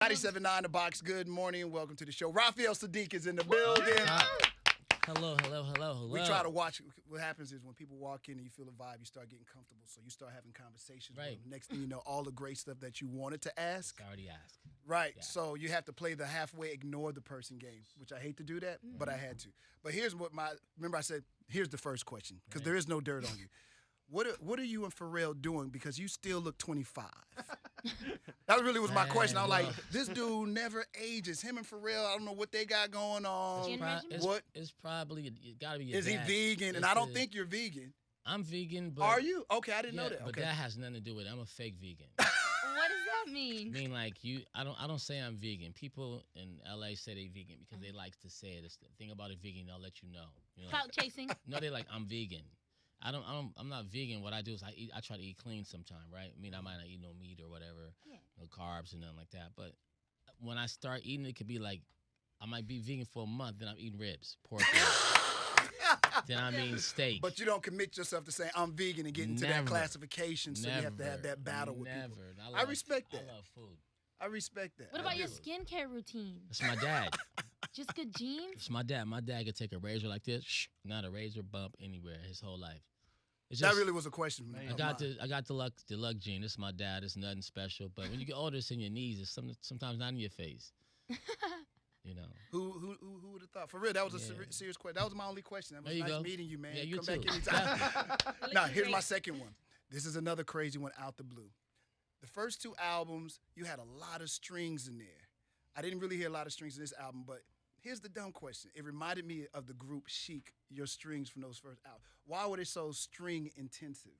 97.9 The Box, good morning and welcome to the show. Raphael Saadiq is in the building. Hello. We try to watch. What happens is when people walk in and you feel the vibe, you start getting comfortable. So you start having conversations with Right. them. Next thing you know, all the great stuff that you wanted to ask. It's already asked. Right. Yeah. So you have to play the halfway ignore the person game, which I hate to do that, but I had to. But here's what remember I said, here's the first question, because there is no dirt on you. What are you and Pharrell doing? Because you still look 25. That really was my question. I was like, this dude never ages. Him and Pharrell, I don't know what they got going on. It's probably it gotta be. Is he vegan? And I don't think you're vegan. I'm vegan, but are you? Okay, I didn't know that. But Okay. that has nothing to do with it. I'm a fake vegan. What does that mean? I mean, like I don't say I'm vegan. People in LA say they vegan because they like to say it. It's the thing about a vegan, they'll let you know. Clout chasing. No, they like I'm vegan. I'm not vegan. What I do is I try to eat clean sometime, right? I mean, I might not eat no meat or whatever, no carbs and nothing like that. But when I start eating, it could be like I might be vegan for a month, then I'm eating ribs, pork ribs. Then I'm eating steak. But you don't commit yourself to saying I'm vegan and get into that classification, so you have to have that battle with people. I respect that. I love food. I respect that. What about your skincare routine? That's my dad. Just good genes? It's my dad. My dad could take a razor like this, not a razor bump anywhere his whole life. That really was a question. I got the luck gene. This is my dad. It's nothing special. But when you get older, it's in your knees. It's sometimes not in your face. You know. Who would have thought? For real, that was a serious question. That was my only question. That was nice meeting you, man. Yeah, you Come too. back anytime. Now, here's my second one. This is another crazy one out the blue. The first two albums, you had a lot of strings in there. I didn't really hear a lot of strings in this album, but here's the dumb question. It reminded me of the group Chic, your strings from those first albums. Why were they so string intensive?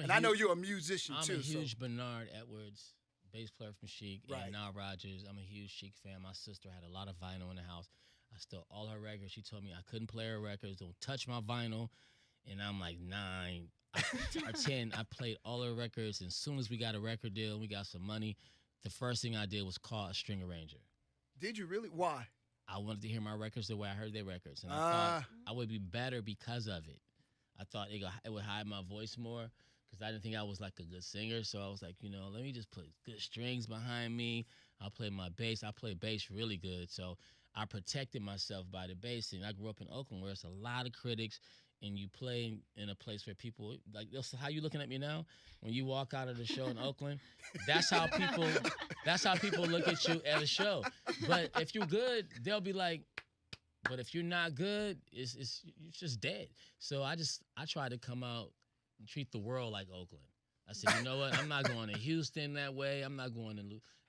I know you're a musician, too. I'm a huge Bernard Edwards, bass player from Chic, and Nile Rodgers. I'm a huge Chic fan. My sister had a lot of vinyl in the house. I stole all her records. She told me I couldn't play her records. Don't touch my vinyl. And I'm like 9 or 10. I played all her records. And as soon as we got a record deal, we got some money, the first thing I did was call a string arranger. Did you really? Why? I wanted to hear my records the way I heard their records. And I thought I would be better because of it. I thought it would hide my voice more because I didn't think I was like a good singer. So I was like, let me just put good strings behind me. I'll play my bass. I play bass really good. So I protected myself by the bass. And I grew up in Oakland where it's a lot of critics. And you play in a place where people, like, how you looking at me now? When you walk out of the show in Oakland, that's how people look at you at a show. But if you're good, they'll be like, but if you're not good, it's just dead. So I try to come out and treat the world like Oakland. I said, you know what? I'm not going to Houston that way. I'm not going to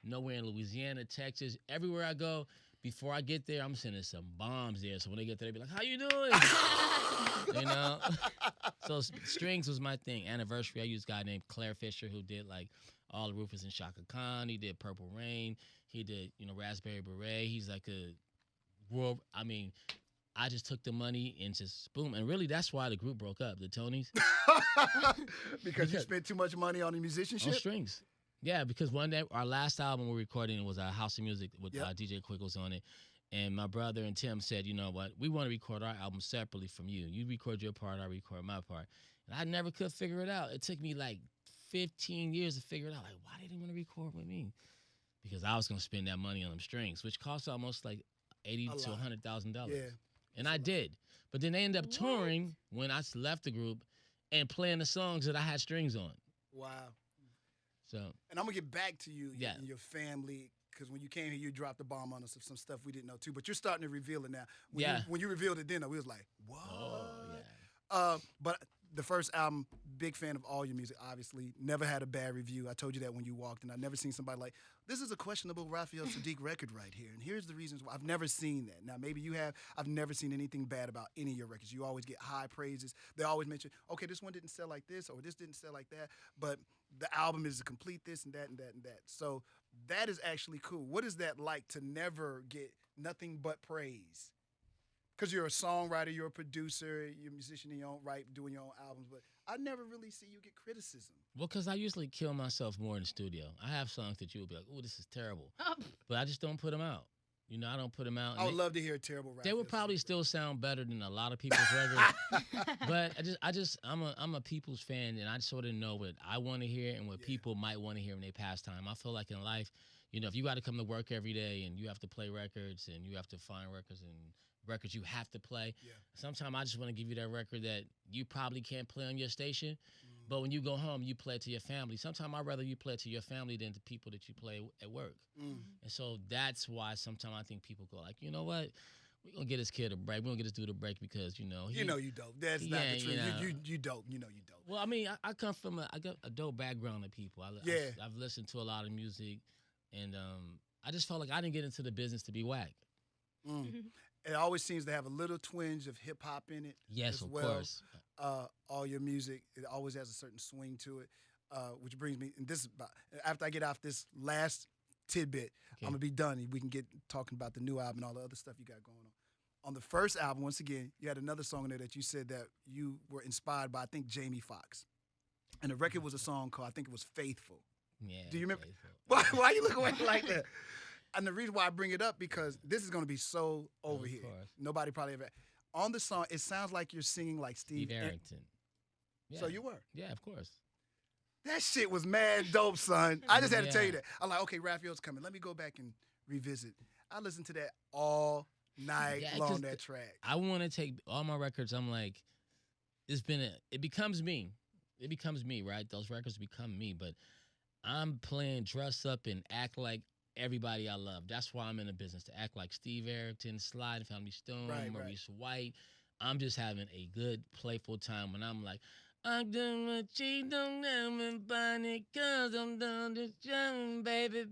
nowhere in Louisiana, Texas. Everywhere I go, before I get there, I'm sending some bombs there. So when they get there, they be like, how you doing? So strings was my thing. Anniversary, I used a guy named Claire Fisher who did like all the Rufus and Shaka Khan. He did Purple Rain. He did, Raspberry Beret. He's like a world. I mean, I just took the money and just boom. And really, that's why the group broke up, the Tonys. because you spent too much money on the musicianship? On strings. Yeah, because one day, our last album we were recording was House of Music with DJ Quick was on it. And my brother and Tim said, you know what, we want to record our album separately from you. You record your part, I record my part. And I never could figure it out. It took me like 15 years to figure it out. Like, why didn't they want to record with me? Because I was going to spend that money on them strings, which cost almost like $80,000 to $100,000. Yeah. And I did. But then they ended up touring when I left the group and playing the songs that I had strings on. Wow. So. And I'm going to get back to you and your family. Because when you came here, you dropped the bomb on us of some stuff we didn't know, too. But you're starting to reveal it now. When you revealed it then, we was like, whoa. Oh, yeah. But the first album, big fan of all your music, obviously. Never had a bad review. I told you that when you walked in. I've never seen somebody like, this is a questionable Raphael Saadiq record right here. And here's the reasons why. I've never seen that. Now, maybe you have. I've never seen anything bad about any of your records. You always get high praises. They always mention, okay, this one didn't sell like this or this didn't sell like that. But the album is a complete this and that and that and that. So that is actually cool. What is that like to never get nothing but praise? Because you're a songwriter, you're a producer, you're a musician in your own right, doing your own albums, but I never really see you get criticism. Well, because I usually kill myself more in the studio. I have songs that you will be like, oh, this is terrible. But I just don't put them out. I don't put them out. I would love to hear a terrible rap. They would probably still sound better than a lot of people's records. But I'm a people's fan, and I sort of know what I want to hear and what people might want to hear in their pastime. I feel like in life, You know, if you got to come to work every day and you have to play records and you have to find records and records you have to play. Yeah. Sometimes I just want to give you that record that you probably can't play on your station, Mm. but when you go home, you play it to your family. Sometimes I'd rather you play it to your family than the people that you play at work. Mm. And so that's why sometimes I think people go like, you know what? We're going to get this kid a break. We're going to get this dude a break because, you know. You know you dope. That's not yeah, the truth. you know. You dope. You know you dope. Well, I mean, I come from I got a dope background of people. Yeah. I've listened to a lot of music, and I just felt like I didn't get into the business to be whack. Mm. It always seems to have a little twinge of hip hop in it. Yes, as of well. course. All your music, it always has a certain swing to it, which brings me. And this is about, after I get off this last tidbit, I'm gonna be done. And we can get talking about the new album and all the other stuff you got going on. On the first album, once again, you had another song in there that you said that you were inspired by, I think, Jamie Foxx. And the record was a song called, I think it was Faithful. Yeah. Do you remember? Faithful. Why you look away like that? And the reason why I bring it up, because this is going to be so over Of here. course. Nobody probably ever. On the song, it sounds like you're singing like Steve Arrington. Yeah. So you were. Yeah, of course. That shit was mad dope, son. I just had to tell you Yeah. that. I'm like, okay, Raphael's coming. Let me go back and revisit. I listened to that all night Yeah, long, 'cause that track. I want to take all my records. I'm like, it becomes me. It becomes me, right? Those records become me, but I'm playing dress up and act like everybody I love. That's why I'm in the business, to act like Steve Arrington, Slide, Family Stone, Right, right. Maurice White. I'm just having a good, playful time when I'm like, I'm doing what she don't know and funny cause I'm done this young baby,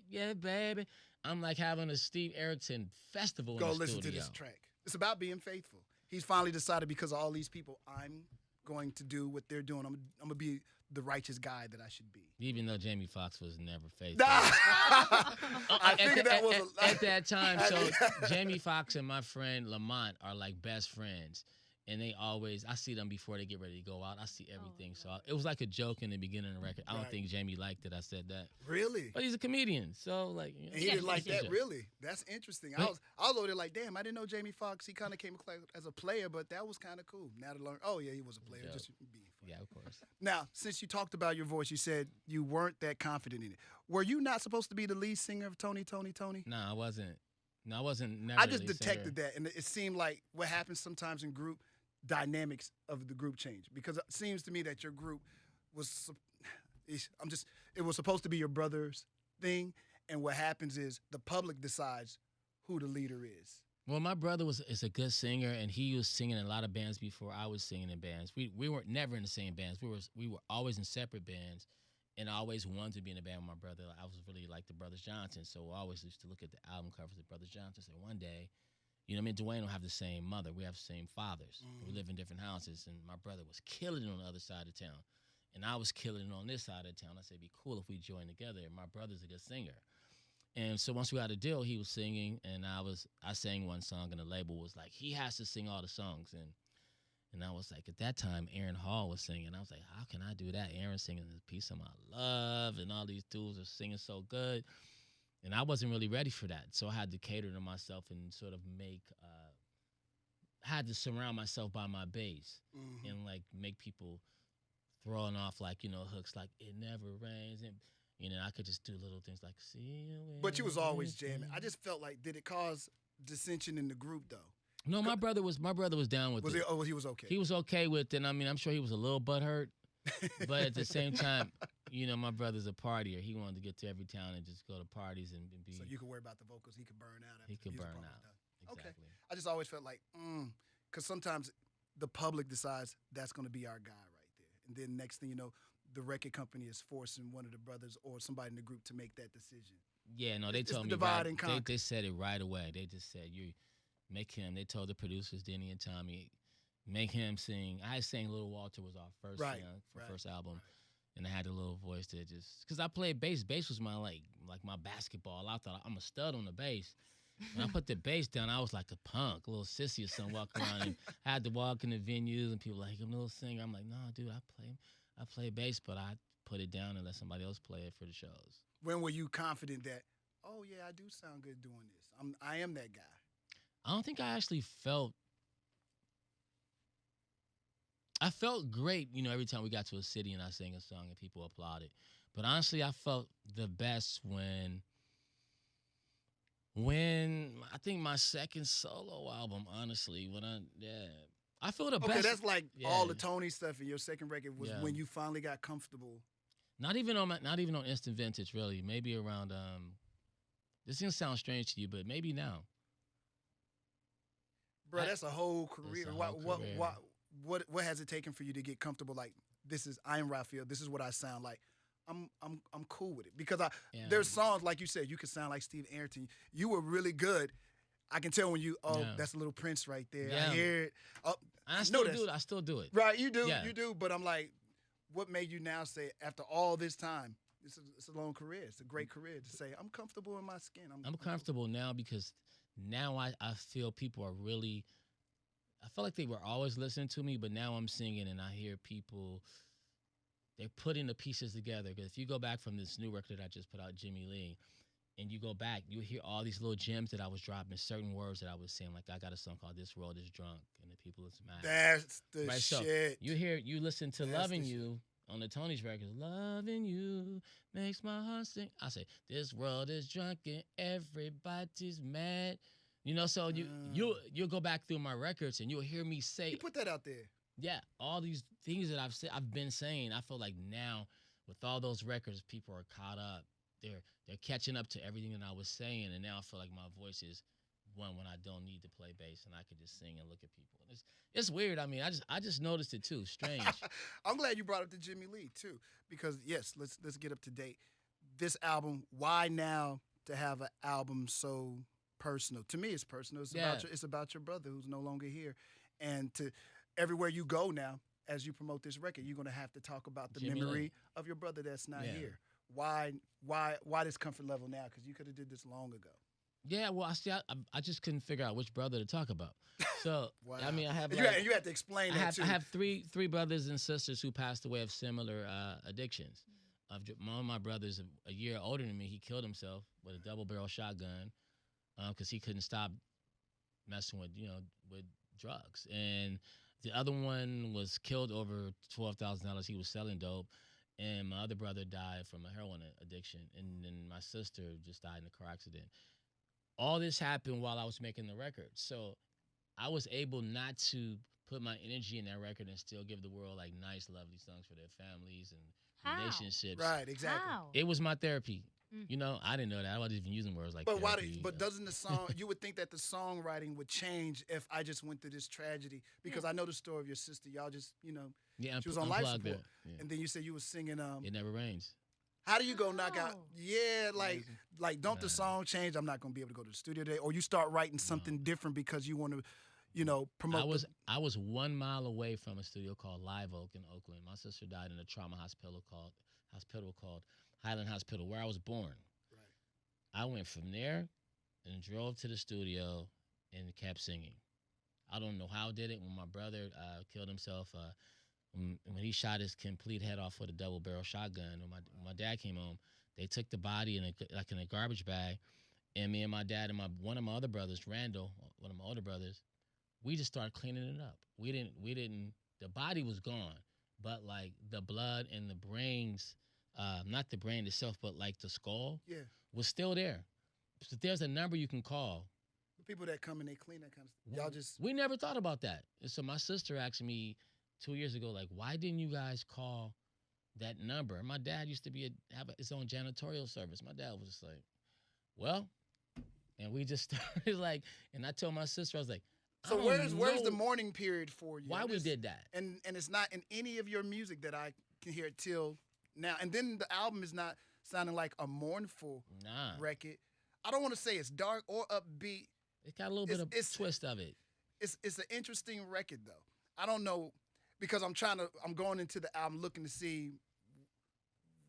yeah, baby. I'm like having a Steve Arrington festival Go in the listen studio. to this track. It's about being faithful. He's finally decided, because of all these people, I'm going to do what they're doing. I'm going to be the righteous guy that I should be. Even though Jamie Foxx was never faithful. I figured that was at that time. So Jamie Foxx and my friend Lamont are like best friends. And they always, I see them before they get ready to go out. I see everything. So it was like a joke in the beginning of the record. I don't Right. think Jamie liked that I said that. Really? But he's a comedian. So, like, you know, And he didn't like it's a that, joke. really. That's interesting. I was over there like, damn, I didn't know Jamie Foxx. He kind of came across as a player, but that was kind of cool. Now to learn, oh, yeah, he was a player. Joke. Just being funny. Yeah, of course. Now, since you talked about your voice, you said you weren't that confident in it. Were you not supposed to be the lead singer of Toni? No, I wasn't. No, I wasn't. Never I the just lead detected singer. that, and it seemed like what happens sometimes in group dynamics of the group change, because it seems to me that your group was, it was supposed to be your brother's thing, and what happens is the public decides who the leader is. Well, my brother is a good singer, and he was singing in a lot of bands before I was singing in bands. We were never in the same bands. We were always in separate bands, and I always wanted to be in a band with my brother. I was really like the Brothers Johnson, so I always used to look at the album covers of Brothers Johnson. So one day, you know, me and Dwayne don't have the same mother. We have the same fathers. We live in different houses, and my brother was killing it on the other side of town, and I was killing it on this side of town. I said, it'd be cool if we joined together. My brother's a good singer. And so once we got a deal, he was singing, and I sang one song, and the label was like, he has to sing all the songs. And I was like, at that time, Aaron Hall was singing. I was like, how can I do that? Aaron's singing "The Piece of My Love," and all these dudes are singing so good. And I wasn't really ready for that. So I had to cater to myself and sort of had to surround myself by my bass and like make people throwing off like, you know, hooks like "It Never Rains," and you know, I could just do little things like "See You." But you was always jamming. I just felt like, did it cause dissension in the group though? No, my brother was down with Was it. he? Oh, he was okay. He was okay with it. I mean, I'm sure he was a little butthurt, but at the same time, you know, my brother's a partier. He wanted to get to every town and just go to parties and be. So you could worry about the vocals. He could burn out. After He could the music burn part was out. done. Okay. Exactly. I just always felt like, because sometimes the public decides that's going to be our guy right there, and then next thing you know, the record company is forcing one of the brothers or somebody in the group to make that decision. Yeah, no, they It's told the me divide right, and conquer. they said it right away. They just said, you make him. They told the producers, Denny and Tommy, make him sing. I sang "Little Walter" was our first, Right, you know, right, first album, and I had a little voice to just because I played bass. Bass was my like my basketball. I thought I'm a stud on the bass. When I put the bass down, I was like a punk, a little sissy or something walking around. And I had to walk in the venues, and people were like, I'm a little singer. I'm like, no, dude, I play bass, but I put it down and let somebody else play it for the shows. When were you confident that, oh yeah, I do sound good doing this? I am that guy. I don't think I actually felt. I felt great, you know, every time we got to a city and I sang a song and people applauded. But honestly, I felt the best when When I think my second solo album, honestly, I feel the Okay, best. that's like Yeah. all the Tony stuff, and your second record was Yeah. when you finally got comfortable. Not even on Instant Vintage, really. Maybe around this is gonna sound strange to you, but maybe now. Bro, that's a whole career. a Why, whole what, career. what has it taken for you to get comfortable? Like, I'm Raphael. This is what I sound like. I'm cool with it because Yeah. there's songs like you said you could sound like Steve Arrington. You were really good. I can tell when you Yeah. that's a little Prince right there. Yeah. I hear it. Oh, And I know still this. do it. I still do it. Right, you do, Yeah. you do. But I'm like, what made you now say after all this time? It's a long career. It's a great career to say I'm comfortable in my skin. I'm comfortable now because now I feel people are really. I felt like they were always listening to me, but now I'm singing and I hear people. They're putting the pieces together. Because if you go back from this new record that I just put out, Jimmy Lee, and you go back, you hear all these little gems that I was dropping, certain words that I was saying. Like I got a song called "This World Is Drunk," and the people is mad. That's the Right, so shit. you listen to That's "Loving the You" on the Tony's record. "Loving you makes my heart sing." I say, "This world is drunk and everybody's mad." You know, so you'll go back through my records and you'll hear me say, You put that out there. yeah, all these things that I've been saying. I feel like now with all those records, people are caught up. They're catching up to everything that I was saying, and now I feel like my voice is one when I don't need to play bass and I can just sing and look at people. And it's weird. I mean, I just noticed it too. Strange. I'm glad you brought up the Jimmy Lee too, because yes, let's get up to date. This album, why now to have an album so personal? To me, it's personal. It's about your brother who's no longer here, and to everywhere you go now, as you promote this record, you're gonna have to talk about the Jimmy memory Lee. of your brother that's not Yeah. here. Why this comfort level now? Because you could have did this long ago. Yeah, well, I just couldn't figure out which brother to talk about. So Wow. I mean, I have And like, you had to explain I that have too. I have three brothers and sisters who passed away of similar addictions. One of my brothers, a year older than me, he killed himself with a double barrel shotgun because he couldn't stop messing with with drugs. And the other one was killed over $12,000. He was selling dope. And my other brother died from a heroin addiction. And then my sister just died in a car accident. All this happened while I was making the record. So I was able not to put my energy in that record and still give the world like nice, lovely songs for their families and How? relationships. Right, exactly. How? It was my therapy. Mm. You know, I didn't know that. I wasn't even using words like But why? therapy. But doesn't the song? You would think that the songwriting would change if I just went through this tragedy, because I know the story of your sister. Y'all just, yeah, she was on life unplugged support, there. Yeah. and then you said you was singing. It never rains. How do you go knock out? How? Yeah, like don't the Nah. song change? I'm not gonna be able to go to the studio today, or you start writing something different because you want to, promote. I was 1 mile away from a studio called Live Oak in Oakland. My sister died in a trauma hospital called Highland Hospital, where I was born. Right. I went from there and drove to the studio and kept singing. I don't know how I did it. When my brother killed himself, when he shot his complete head off with a double barrel shotgun, when my dad came home, they took the body in a garbage bag, and me and my dad and one of my other brothers, Randall, one of my older brothers, we just started cleaning it up. We didn't. The body was gone, but like the blood and the brains, not the brain itself, but like the skull, Yeah, was still there. So there's a number you can call. the people that come and they clean that kind of stuff. Y'all just We never thought about that. And so my sister asked me 2 years ago, like, why didn't you guys call that number? And my dad used to have his own janitorial service. My dad was just like, well, and we just started like, and I told my sister, I was like, So where's the mourning period for you? Why And we this- did that? And it's not in any of your music that I can hear it till now. And then the album is not sounding like a mournful Nah, record. I don't want to say it's dark or upbeat. it got a little bit of It's- twist of it. It's an interesting record though. I don't know, because I'm going into the album looking to see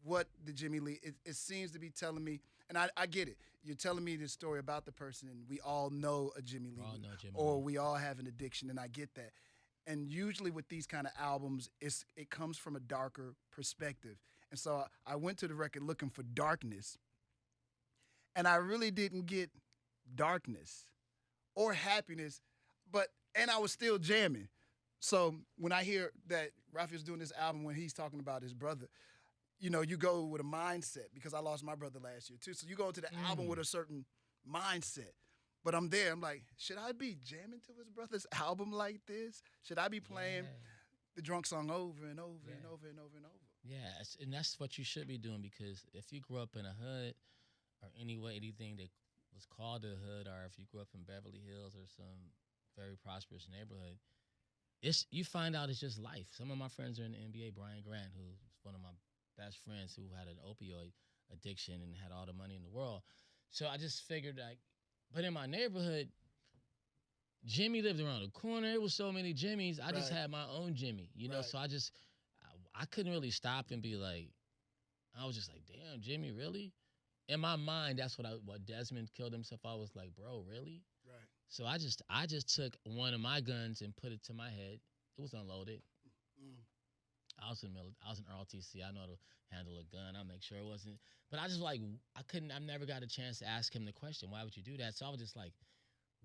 what the Jimmy Lee. It seems to be telling me, and I get it. You're telling me this story about the person, and we all know a Jimmy Lee, all know Jimmy or Lee. we all have an addiction, and I get that. And usually with these kind of albums, it comes from a darker perspective. And so I went to the record looking for darkness, and I really didn't get darkness or happiness, and I was still jamming. So when I hear that Raphael's doing this album when he's talking about his brother, you go with a mindset, because I lost my brother last year too. So you go into the album with a certain mindset. But I'm there. I'm like, should I be jamming to his brother's album like this? Should I be playing the drunk song over and over and over and over and over? Yeah, and that's what you should be doing, because if you grew up in a hood or anything that was called a hood, or if you grew up in Beverly Hills or some very prosperous neighborhood, you find out it's just life. Some of my friends are in the NBA. Brian Grant, who's one of my best friends, who had an opioid addiction and had all the money in the world. So I just figured, like, but in my neighborhood, Jimmy lived around the corner. It was so many Jimmys. I just had my own Jimmy, you know. So I couldn't really stop and be like, I was just like, damn, Jimmy, really? In my mind, that's what Desmond killed himself. I was like, bro, really? Right. So I just took one of my guns and put it to my head. It was unloaded. I was in ROTC. I know how to handle a gun. I'll make sure it wasn't. But I just I never got a chance to ask him the question, why would you do that? So I was just like,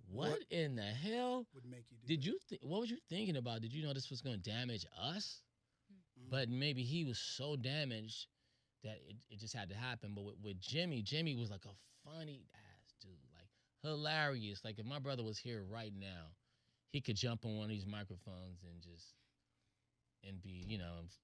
what in the hell would make you do what was you thinking about? Did you know this was going to damage us? But maybe he was so damaged that it just had to happen. But with Jimmy was like a funny ass dude, like hilarious. Like if my brother was here right now, he could jump on one of these microphones and be,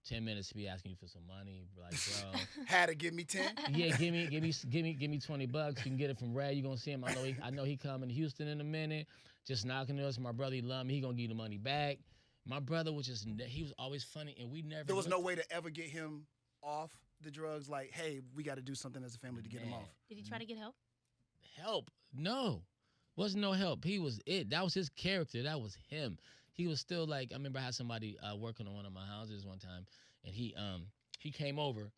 10 minutes to be asking you for some money. Like, bro. Had to give me 10? Yeah, give me $20. You can get it from Ray. You're going to see him. I know he coming to Houston in a minute. Just knocking us. My brother, he love me. He going to give you the money back. My brother was he was always funny, and we never. There was no way to ever get him off the drugs. Like, hey, we got to do something as a family to get him off. Did he try to get help? Help? No. Wasn't no help. He was it. That was his character. That was him. He was still like, I remember I had somebody working on one of my houses one time, and he came over,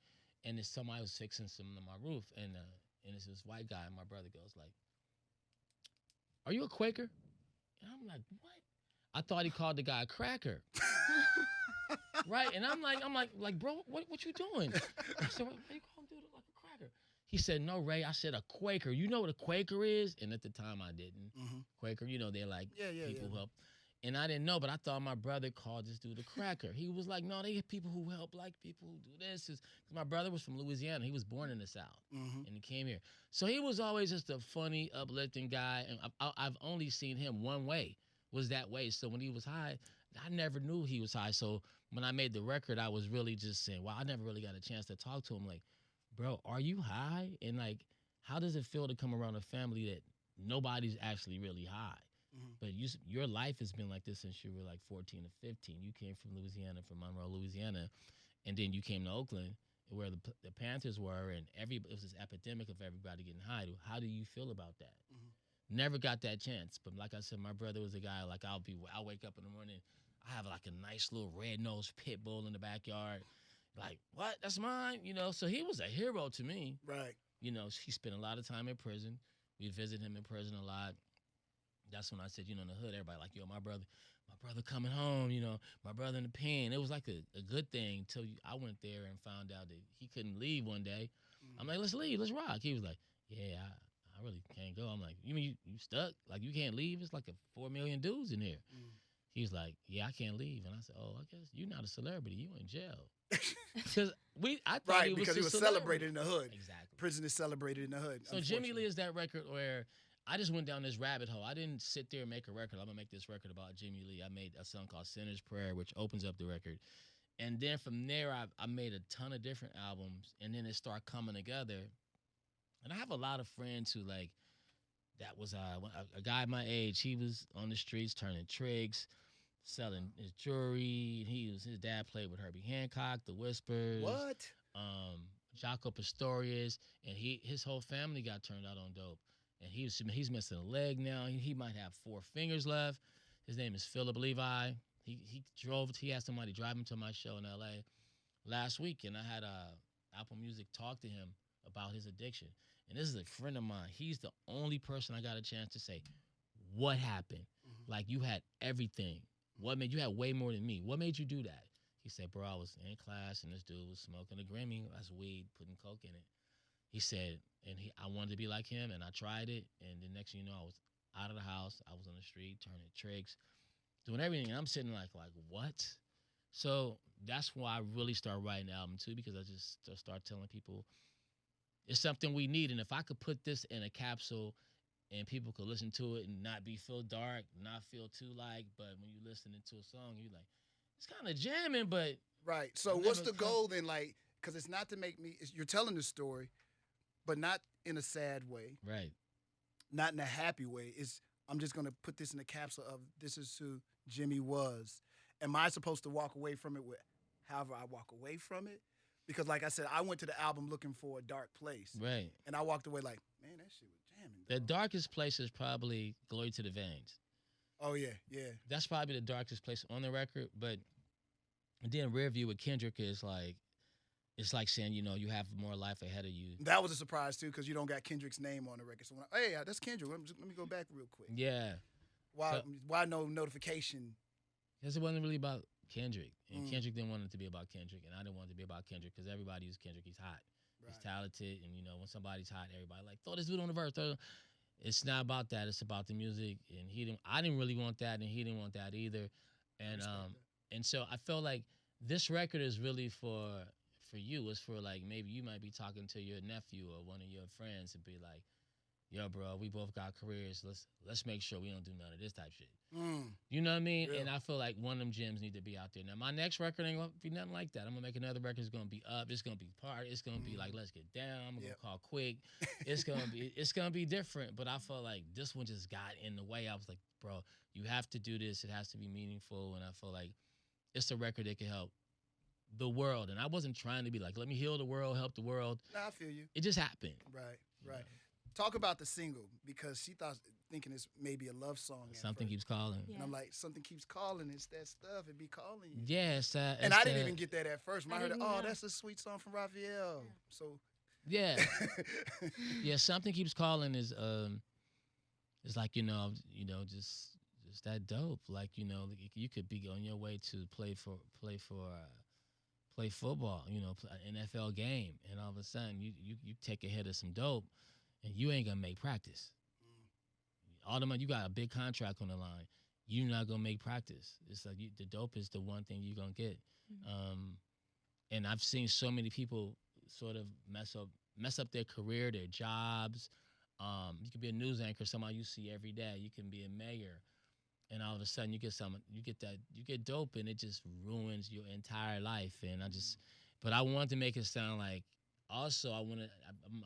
and somebody was fixing something on my roof, and it's this white guy, and my brother goes like, "Are you a Quaker?" And I'm like, "What?" I thought he called the guy a cracker. Right? And I'm like, bro, what you doing? I said, why you call dude like a cracker? He said, no, Ray, I said a Quaker. You know what a Quaker is? And at the time I didn't. Quaker, they're like people who help. And I didn't know, but I thought my brother called this dude a cracker. He was like, no, they get people who help black people who do this. Because my brother was from Louisiana. He was born in the South. And he came here. So he was always just a funny, uplifting guy. And I've only seen him one way, was that way. So when he was high, I never knew he was high. So when I made the record, I was really just saying, wow, I never really got a chance to talk to him. Like, bro, are you high? And like, how does it feel to come around a family that nobody's actually really high? But your life has been like this since you were like 14 or 15. You came from Louisiana, from Monroe, Louisiana, and then you came to Oakland, where the Panthers were, and it was this epidemic of everybody getting high. How do you feel about that? Never got that chance. But like I said, my brother was a guy, like I'll wake up in the morning, I have like a nice little red-nosed pit bull in the backyard. Like, what? That's mine? So he was a hero to me. Right. He spent a lot of time in prison. We visit him in prison a lot. That's when I said, in the hood, everybody like, yo, my brother coming home, my brother in the pen. It was like a good thing until I went there and found out that he couldn't leave one day. I'm like, let's leave, let's rock. He was like, yeah, I really can't go. I'm like, you mean you stuck? Like, you can't leave? It's like 4 million dudes in here. He was like, yeah, I can't leave. And I said, oh, I guess you're not a celebrity. You in jail. Because I thought he was celebrated in the hood. Exactly. Prison is celebrated in the hood. So Jimmy Lee is that record where I just went down this rabbit hole. I didn't sit there and make a record. I'm going to make this record about Jimmy Lee. I made a song called Sinner's Prayer, which opens up the record. And then from there, I made a ton of different albums. And then it started coming together. And I have a lot of friends who, like, that was a guy my age. He was on the streets turning tricks, selling his jewelry. His dad played with Herbie Hancock, The Whispers. What? Jaco Pastorius. And his whole family got turned out on dope. And he's missing a leg now. He might have 4 fingers left. His name is Philip Levi. He had somebody drive him to my show in L.A. last week, and I had Apple Music talk to him about his addiction. And this is a friend of mine. He's the only person I got a chance to say, what happened? Like, you had everything. You had way more than me. What made you do that? He said, bro, I was in class, and this dude was smoking a Grammy. That's weed, putting coke in it. He said, I wanted to be like him, and I tried it, and the next thing you know, I was out of the house. I was on the street, turning tricks, doing everything, and I'm sitting like, what? So that's why I really started writing the album, too, because I just start telling people it's something we need, and if I could put this in a capsule and people could listen to it and not be feel dark, not feel too like. But when you listening to a song, you like it's kind of jamming, but Right. So I've what's never the come- goal then? Like, because it's not to make me. You're telling the story, but not in a sad way, right. not in a happy way. I'm just gonna put this in the capsule of this is who Jimmy was. Am I supposed to walk away from it with however I walk away from it? Because like I said, I went to the album looking for a dark place, Right. and I walked away like, man, that shit was jamming. The dog." darkest place is probably Glory to the Veins. Oh yeah, yeah. That's probably the darkest place on the record. But then Rear View with Kendrick is like, it's like saying, you know, you have more life ahead of you. That was a surprise too, because you don't got Kendrick's name on the record. So when hey, that's Kendrick. Let me go back real quick. Yeah. Why? So- Why no notification? Because it wasn't really about Kendrick. And Mm. Kendrick didn't want it to be about Kendrick. And I didn't want it to be about Kendrick because everybody is Kendrick. He's hot. He's Right. talented. And, you know, when somebody's hot, everybody like, throw this dude on the verse. It's not about that. It's about the music. And I didn't really want that. And he didn't want that either. And Respect that. and so I felt like this record is really for you. It's for like maybe you might be talking to your nephew or one of your friends and be like, yo, bro, we both got careers. Let's make sure we don't do none of this type shit. Mm. You know what I mean? Yeah. And I feel like one of them gems need to be out there. Now, my next record ain't gonna be nothing like that. I'm gonna make another record. It's gonna be up. It's gonna be party. It's gonna be like, let's get down. I'm gonna Yep. call quick. It's gonna be different. But I felt like this one just got in the way. I was like, bro, you have to do this. It has to be meaningful. And I feel like it's a record that can help the world. And I wasn't trying to be like, let me heal the world, help the world. Nah, I feel you. It just happened. Right, you right. know. Talk about the single because she thinking it's maybe a love song. at Something first. keeps calling. Yeah. And I'm like, something keeps calling. It's that stuff. It be calling you. Yeah, it's that. And it's I didn't that- even get that at first. When I I heard it, didn't oh, either. that's a sweet song from Raphael. So, Yeah. Yeah, something keeps calling is it's like just that dope. Like you could be on your way to play football, an NFL game, and all of a sudden you take a hit of some dope, and you ain't gonna make practice. All the money, you got a big contract on the line. You're not gonna make practice. It's like the dope is the one thing you're gonna get. And I've seen so many people sort of mess up their career, their jobs. You could be a news anchor, somebody you see every day. You can be a mayor, and all of a sudden you get dope, and it just ruins your entire life. And but I wanted to make it sound like. Also,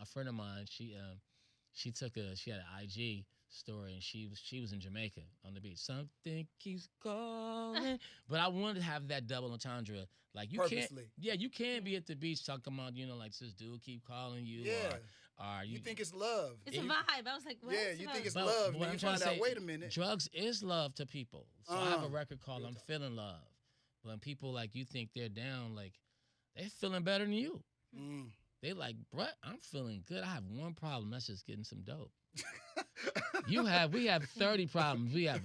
a friend of mine, she had an IG story, and she was in Jamaica on the beach. Something keeps calling, but I wanted to have that double entendre. Like you purposely. you can't be at the beach talking about like this dude keep calling you. Yeah. Or You think it's love. It's a you- vibe. I was like, what? Yeah, It's you about- think it's But love. what Then I'm you trying find to out, say, wait a minute. drugs is love to people. So I have a record called real "I'm talk. Feeling Love." When people like you think they're down, like they're feeling better than you. Mm. They like, bruh, I'm feeling good. I have one problem. That's just getting some dope. We have 30 problems. We have,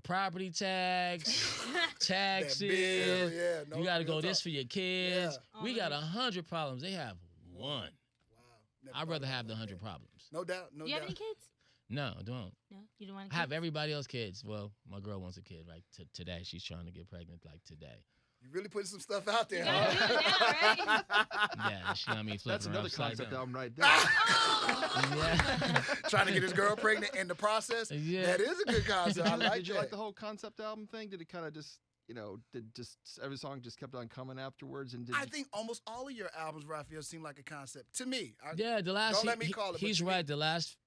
property tax, That taxes. bill, yeah. No, You got to real go this talk. for your kids. Yeah. We got Always. 100 problems. They have one. Wow. Never I'd thought rather about have the it like 100 that. problems. No doubt. No Do you have doubt. any kids? No, I don't. No, you don't want I have kids? everybody else kids. Well, my girl wants a kid, right? Today. She's trying to get pregnant, like today. You really putting some stuff out there, You gotta huh? do it now, right? Yeah, she got me flipping That's her another upside concept down. album right there. Yeah. Trying to get his girl pregnant in the process. Yeah. That is a good concept. I like Did you that. like the whole concept album thing? Did it kind of just, did just every song just kept on coming afterwards? And did I you- think almost all of your albums, Raphael, seem like a concept to me. Yeah, the last. Don't let me call it, but He's to me- right. The last.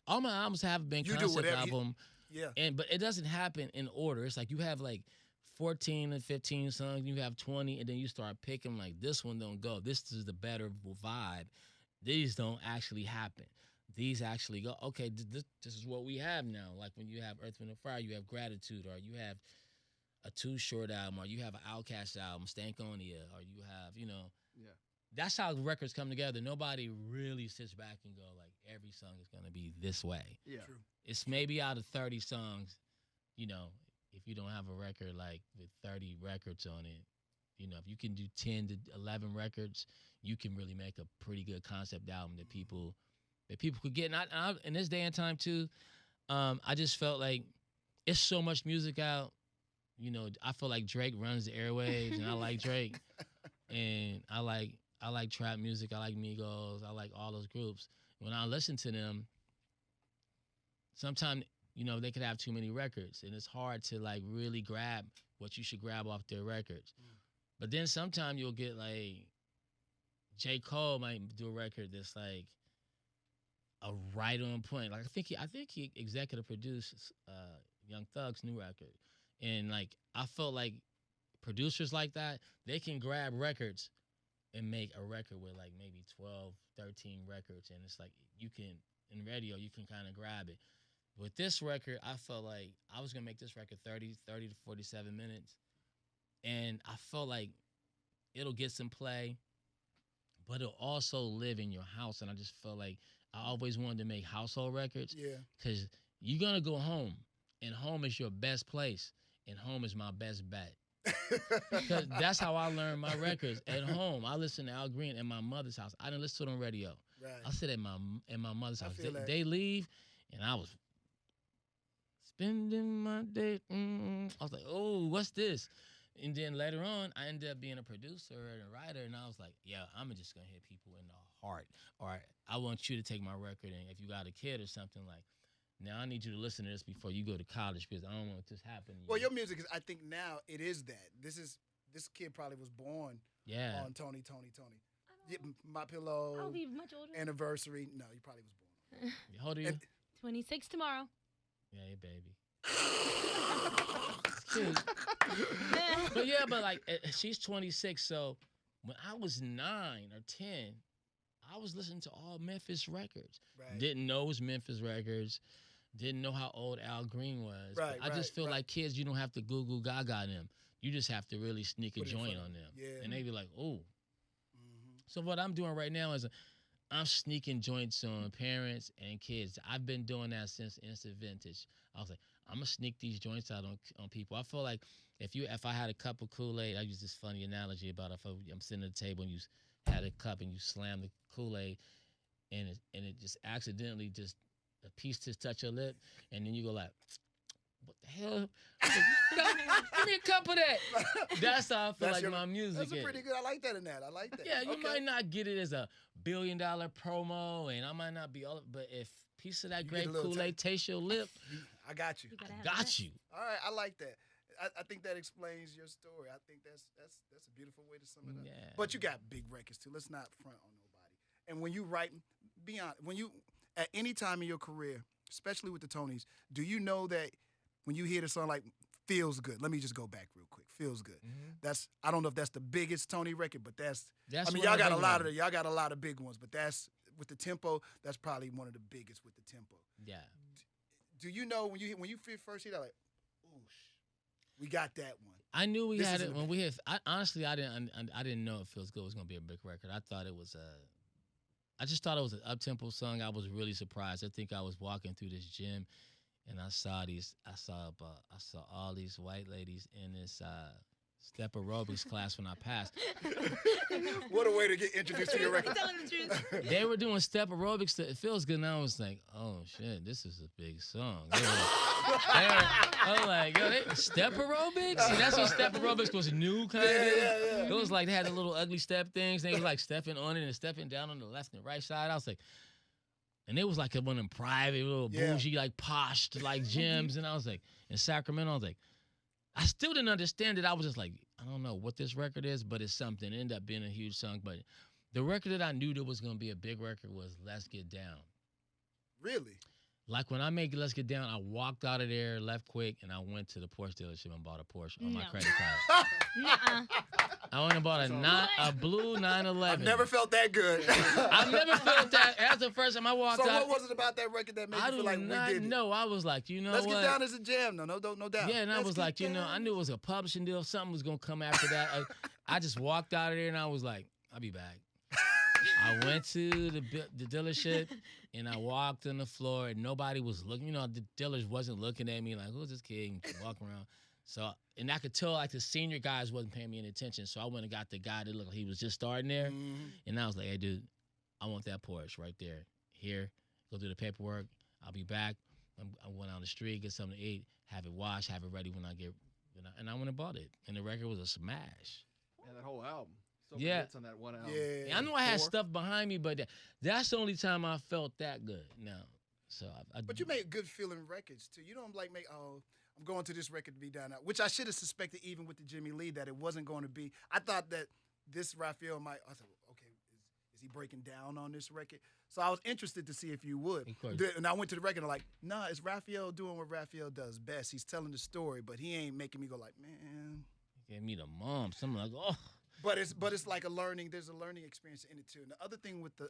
All my albums have been You do concept whatever you- album, Yeah. but it doesn't happen in order. It's like you have like 14 and 15 songs, you have 20, and then you start picking like this one don't go. This is the better vibe. These don't actually happen. These actually go. Okay, this is what we have now. Like when you have Earth, Wind, and Fire, you have Gratitude, or you have a Too Short album, or you have an Outkast album, Stankonia, or you have Yeah. That's how records come together. Nobody really sits back and go like every song is gonna be this way. Yeah. True. It's maybe out of 30 songs, if you don't have a record like with 30 records on it, if you can do 10 to 11 records, you can really make a pretty good concept album that people could get. And I in this day and time too, I just felt like it's so much music out. I feel like Drake runs the airwaves, and I like Drake, and I like trap music. I like Migos. I like all those groups. When I listen to them, sometimes, you know, they could have too many records, and it's hard to like really grab what you should grab off their records. But then sometimes you'll get like J. Cole might do a record that's like a right on point. Like I think he executive produced Young Thug's new record, and like I felt like producers like that, they can grab records and make a record with like maybe 12, 13 records, and it's like you can in radio you can kind of grab it. With this record, I felt like I was gonna make this record 30 to 47 minutes, and I felt like it'll get some play, but it'll also live in your house. And I just felt like I always wanted to make household records. Yeah. Because you're going to go home, and home is your best place, and home is my best bet. Because that's how I learned my records. At home, I listened to Al Green in my mother's house. I didn't listen to it on radio. Right. I sit in my mother's house. feel that. They leave, and I was spending my day. I was like, oh, what's this? And then later on, I ended up being a producer and a writer, and I was like, yeah, I'm just going to hit people in the heart. Or I want you to take my record, and if you got a kid or something, like, now I need you to listen to this before you go to college because I don't want this happening. Well, your music is, I think now it is that. This kid probably was born on Toni. Yeah, My Pillow. I'll be much older. Anniversary. No, he probably was born. How old are you? 26 tomorrow. Yeah, hey, baby. Cute. But yeah, but like she's 26, so when I was 9 or 10, I was listening to all Memphis records. Right. Didn't know it was Memphis records. Didn't know how old Al Green was. Right, I just feel like kids, you don't have to Google Gaga them. You just have to really sneak a Put it in joint front on of them. Yeah. And they be like, oh. Mm-hmm. So what I'm doing right now is I'm sneaking joints on parents and kids. I've been doing that since Instant Vintage. I was like, I'm gonna sneak these joints out on people. I feel like if I had a cup of Kool-Aid, I use this funny analogy about if I'm sitting at the table and you had a cup and you slam the Kool-Aid and it just accidentally just a piece just touch your lip, and then you go like, what the hell? Give me a cup of that. That's how I feel like my music That's is. pretty good. I like that in that. I like that. Yeah, you Okay. might not get it as a $1 billion promo, and I might not be all, but if piece of that You get grape a little Kool-Aid tastes your lip, I got you. You gotta have got that. you. All right, I like that. I think that explains your story. I think that's a beautiful way to sum it up. Yeah. But you got big records too. Let's not front on nobody. And when you write, be honest, when you at any time in your career, especially with the Tonys, do you know that when you hear the song like Feels Good? Let me just go back real quick. Feels Good. That's I don't know if that's the biggest Tony record, but that's I mean one y'all got a big lot ones. of y'all got a lot of big ones, but that's with the tempo, that's probably one of the biggest with the tempo. Yeah. Do you know when you first hear that like, oosh, we got that one. I knew we This had isn't it a when we had. Honestly, I didn't know it feels good was gonna be a big record. I thought it was I just thought it was an up tempo song. I was really surprised. I think I was walking through this gym, and I saw all these white ladies in this step aerobics class when I passed. What a way to get introduced to your record. Telling the truth. They were doing step aerobics. It feels good. And I was like, oh shit, this is a big song. I was like, yo, step aerobics? See, that's when step aerobics was new, kind of. Yeah. It was like they had the little ugly step things. They was like stepping on it and stepping down on the left and right side. I was like, and it was like one of them private little bougie, like posh, like gyms. And I was like, in Sacramento, I was like, I still didn't understand it. I was just like, I don't know what this record is, but it's something. It ended up being a huge song. But the record that I knew that was going to be a big record was Let's Get Down. Really? Like when I made Let's Get Down, I walked out of there, left quick, and I went to the Porsche dealership and bought a Porsche on my No. credit card. Nuh-uh. I went and bought a blue 911. I've never felt that good. I've never felt that. That's the first time I walked So out. what was it about that record that made I you do feel like not we did it? know. I was like, you know Let's what? Get Down is a jam. No doubt. Yeah, and I Let's was Get like, you know, Down. I knew it was a publishing deal. Something was going to come after that. I just walked out of there, and I was like, I'll be back. I went to the dealership, and I walked on the floor, and nobody was looking. You know, the dealers wasn't looking at me like, who's this kid? And walking around. So, and I could tell, like, the senior guys wasn't paying me any attention. So I went and got the guy that looked like he was just starting there. Mhm. And I was like, hey, dude, I want that Porsche right there. Here, go do the paperwork. I'll be back. I went on the street, get something to eat, have it washed, have it ready when I get, and I went and bought it. And the record was a smash. And that whole album. So many Yeah. hits on that one album. Yeah. I knew I had 4. stuff behind me, but that's the only time I felt that good. Now, So I But you make good feeling records too. You don't like make I'm going to this record to be down out, which I should have suspected even with the Jimmy Lee that it wasn't going to be. I thought that this Raphael might. I thought, okay, is he breaking down on this record? So I was interested to see if you would. Of course. And I went to the record and I'm like, nah, it's Raphael doing what Raphael does best. He's telling the story, but he ain't making me go like, man. gave me the mumps. I'm like, oh. But it's like a learning. There's a learning experience in it too. And the other thing with the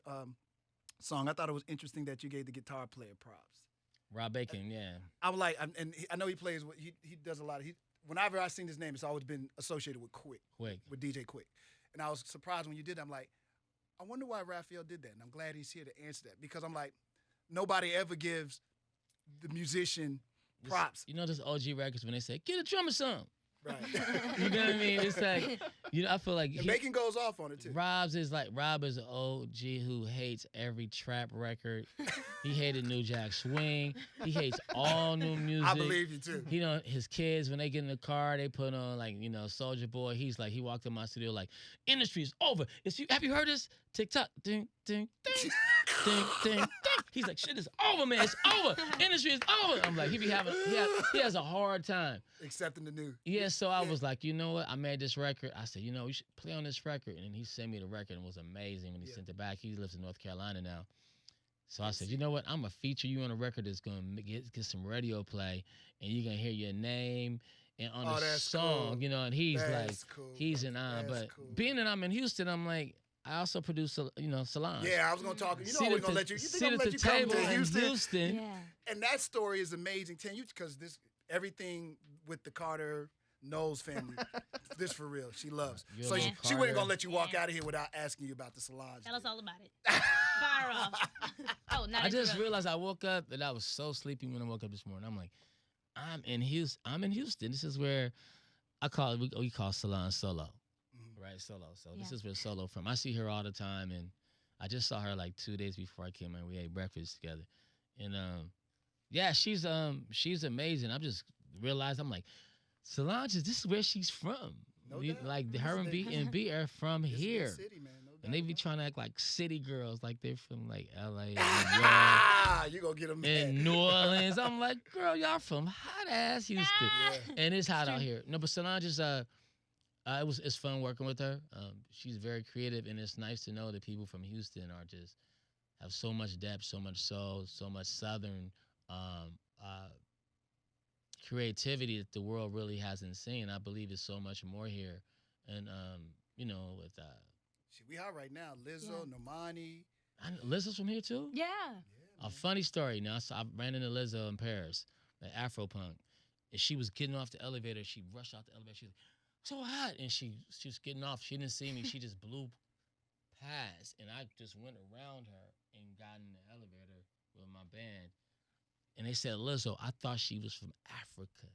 song, I thought it was interesting that you gave the guitar player props. Rob Bacon, yeah. I'm like, I know he plays. He does a lot. Whenever I've seen his name, it's always been associated with Quick, with DJ Quick. And I was surprised when you did that. I'm like, I wonder why Raphael did that. And I'm glad he's here to answer that because I'm like, nobody ever gives the musician props. You know those OG records when they say, get a drummer some. Right. You know what I mean? It's like, I feel like and Bacon goes off on it too. Rob is an OG who hates every trap record. He hated New Jack Swing. He hates all new music. I believe you too. His kids, when they get in the car, they put on Soulja Boy. He's like, he walked in my studio like, industry is over. Have you heard this? TikTok. Ding, ding, ding, ding, ding, ding. He's like, shit is over, man. It's over. Industry is over. I'm like, he has a hard time accepting the new. Yeah, so I was like, you know what? I made this record. I said, we should play on this record. And then he sent me the record and it was amazing when he sent it back. He lives in North Carolina now. So I said, you know what? I'm going to feature you on a record that's going to get some radio play. And you're going to hear your name and on the song, cool. And he's that's cool. He's in on. But cool. Being that I'm in Houston, I'm like, I also produce, Solange. Yeah, I was going to talk. You know I'm going to let you. You think I'm going to let you come to Houston? Yeah. And that story is amazing, because everything with the Carter Knowles family, this for real. She loves. So she wasn't going to let you walk out of here without asking you about the Solange. Tell us all about it. Fire off. Oh, not I just realized I woke up and I was so sleepy when I woke up this morning. I'm like, I'm in Houston. This is where we call Solange Solo. Right, Solo. So this is where Solo from. I see her all the time, and I just saw her like 2 days before I came in. We ate breakfast together, and she's amazing. I just realized I'm like, Solange, this is where she's from. No doubt. Like her and B are from here, city, man. No doubt. and they be trying to act like city girls, like they're from like L.A. You gonna get them in New Orleans. I'm like, girl, y'all from hot ass Houston, and it's hot out here. No, but Solange is it's fun working with her. She's very creative, and it's nice to know that people from Houston have so much depth, so much soul, so much Southern creativity that the world really hasn't seen. I believe it's so much more here, and with we hot right now. Lizzo, Normani. Lizzo's from here too. Yeah. A funny story. Now, I ran into Lizzo in Paris, at Afropunk, and she was getting off the elevator. She rushed out the elevator. She was so hot, and she was getting off. She didn't see me. She just blew past, and I just went around her and got in the elevator with my band. And they said, Lizzo, I thought she was from Africa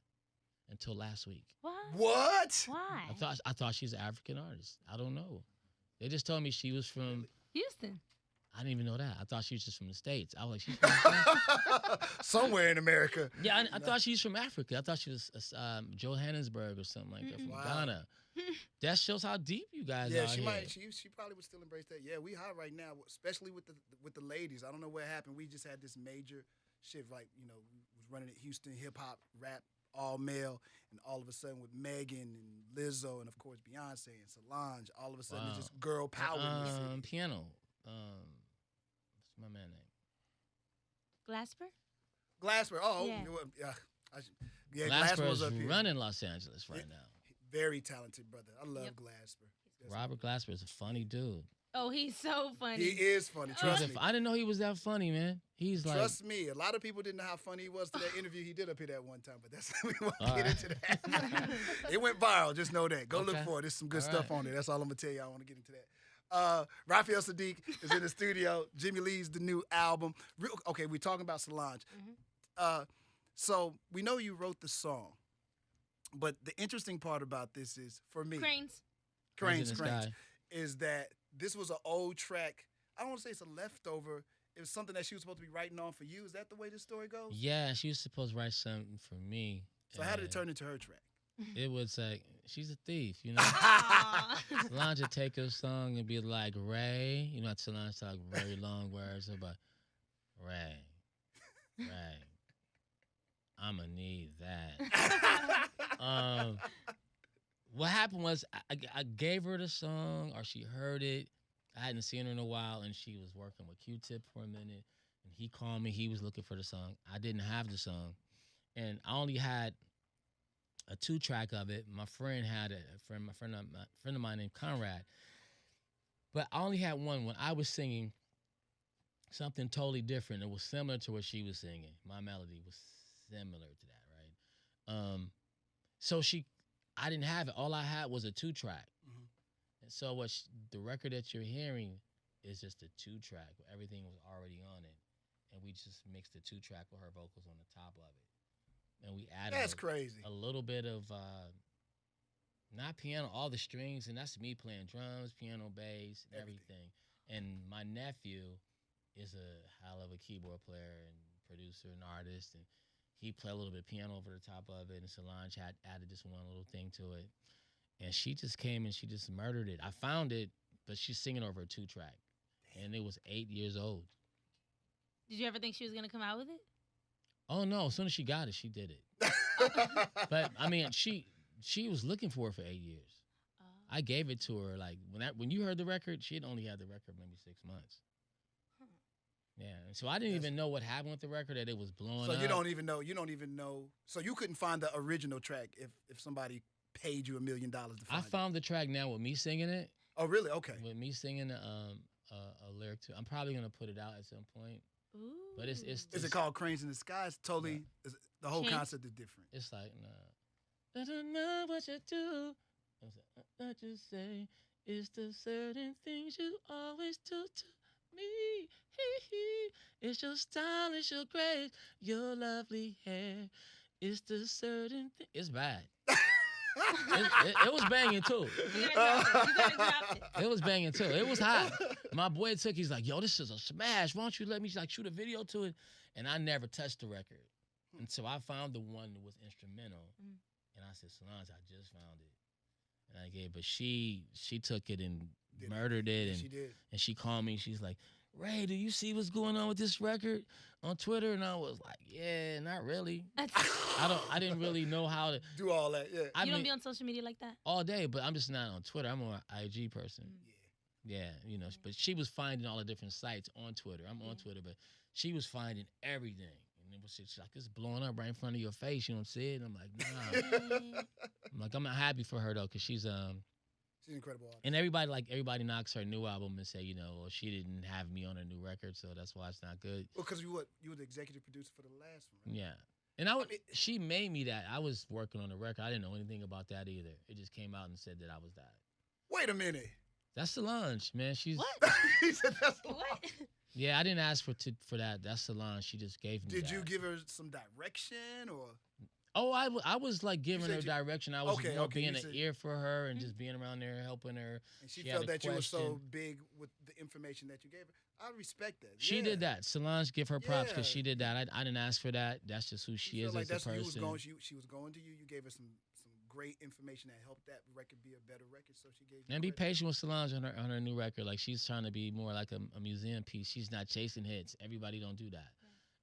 until last week. What? Why? I thought she's an African artist. I don't know. They just told me she was from Houston. I didn't even know that. I thought she was just from the States. I was like, she's from somewhere in America. Yeah, I thought she was from Africa. I thought she was Johannesburg or something like that, from Ghana. That shows how deep you guys are. Yeah, here. she probably would still embrace that. Yeah, we hot right now, especially with the ladies. I don't know what happened. We just had this major shift, like we was running at Houston hip hop, rap, all male, and all of a sudden with Megan and Lizzo and of course Beyonce and Solange, all of a sudden it's just girl power in the city. Piano. What's my man name? Glasper? Oh, yeah. Glasper was is up here. running Los Angeles right now. Very talented brother. I love Glasper. Robert Glasper is a funny dude. Oh, he's so funny. He is funny. Trust me. I didn't know he was that funny, man. He's like. Trust me. A lot of people didn't know how funny he was to that interview he did up here that one time, but we won't get into that. It went viral. Just know that. Go look for it. There's some good stuff on there. That's all I'm gonna tell you. I want to get into that. Raphael Saadiq is in the studio. Jimmy Lee's the new album. Okay, we're talking about Solange. So we know you wrote the song, but the interesting part about this is, for me, Cranes, is that this was an old track. I don't want to say it's a leftover. It was something that she was supposed to be writing on for you. Is that the way this story goes? Yeah, she was supposed to write something for me. So how did it turn into her track? It was like, she's a thief, Solange would take a song and be like, Ray. Solange talk very long words about Ray. Right. I'ma need that. What happened was I gave her the song, or she heard it. I hadn't seen her in a while, and she was working with Q-Tip for a minute. And he called me. He was looking for the song. I didn't have the song, and I only had a 2-track of it. My friend had it. A friend of mine named Conrad. But I only had one. When I was singing something totally different, it was similar to what she was singing. My melody was similar to that, right? So I didn't have it. All I had was a 2-track. Mhm. And so the record that you're hearing is just a 2-track. Everything was already on it. And we just mixed the 2-track with her vocals on the top of it. And we added That's crazy. a little bit of, not piano, all the strings. And that's me playing drums, piano, bass, and everything. And my nephew is a hell of a keyboard player and producer and artist. And he played a little bit of piano over the top of it. And Solange had added this one little thing to it. And she just came and she just murdered it. I found it, but she's singing over a 2-track. And it was 8 years old. Did you ever think she was gonna come out with it? Oh no! As soon as she got it, she did it. But I mean, she was looking for it for 8 years. I gave it to her like when you heard the record, she had only had the record maybe 6 months. Yeah, and so I didn't even know what happened with the record, that it was blowing up. So you don't even know. So you couldn't find the original track if somebody paid you $1 million to find it. I found the track now with me singing it. Oh really? Okay. With me singing a lyric to. I'm probably gonna put it out at some point. Ooh. But it's Is it called Cranes in the Sky? It's totally. The whole Change. concept is different. It's like, I don't know what you do. What you say is the certain things you always do to me. It's your style, it's your grace, your lovely hair. It's the certain thing. It's bad. it was banging too. You gotta drop it. It was banging too. It was hot. My boy he's like, yo, this is a smash. Why don't you let me like shoot a video to it? And I never touched the record. And so I found the one that was instrumental. And I said, Solange, I just found it. And I gave, but she took it and murdered it. And she did. And she called me. She's like, Ray, do you see what's going on with this record on Twitter? And I was like, yeah, not really. I didn't really know how to do all that. Yeah. You don't be on social media like that? All day, but I'm just not on Twitter. I'm more an IG person. Yeah, you know, but she was finding all the different sites on Twitter. I'm on Twitter, but she was finding everything. And it was just like, it's blowing up right in front of your face. You don't see it? And I'm like, nah. I'm like, I'm not happy for her, though, because she's an incredible artist. And everybody knocks her new album and say, you know, well, she didn't have me on her new record, so that's why it's not good. Well, because you were the executive producer for the last one, right? Yeah. And she made me that. I was working on the record. I didn't know anything about that either. It just came out and said that I was that. Wait a minute. That's Solange, man. She's what? He said that's what? Yeah, I didn't ask for that. That's Solange. She just gave me Did that. you give her some direction or? Oh, I was like giving her direction. I was being an said, ear for her and just being around there helping her. And she felt that you were so big with the information that you gave her. I respect that. She did that. Solange, give her props because she did that. I didn't ask for that. That's just who she is as a person. She was going to you. You gave her some great information that helped that record be a better record. So she gave you. And be patient with Solange on her new record. Like she's trying to be more like a museum piece. She's not chasing hits. Everybody don't do that.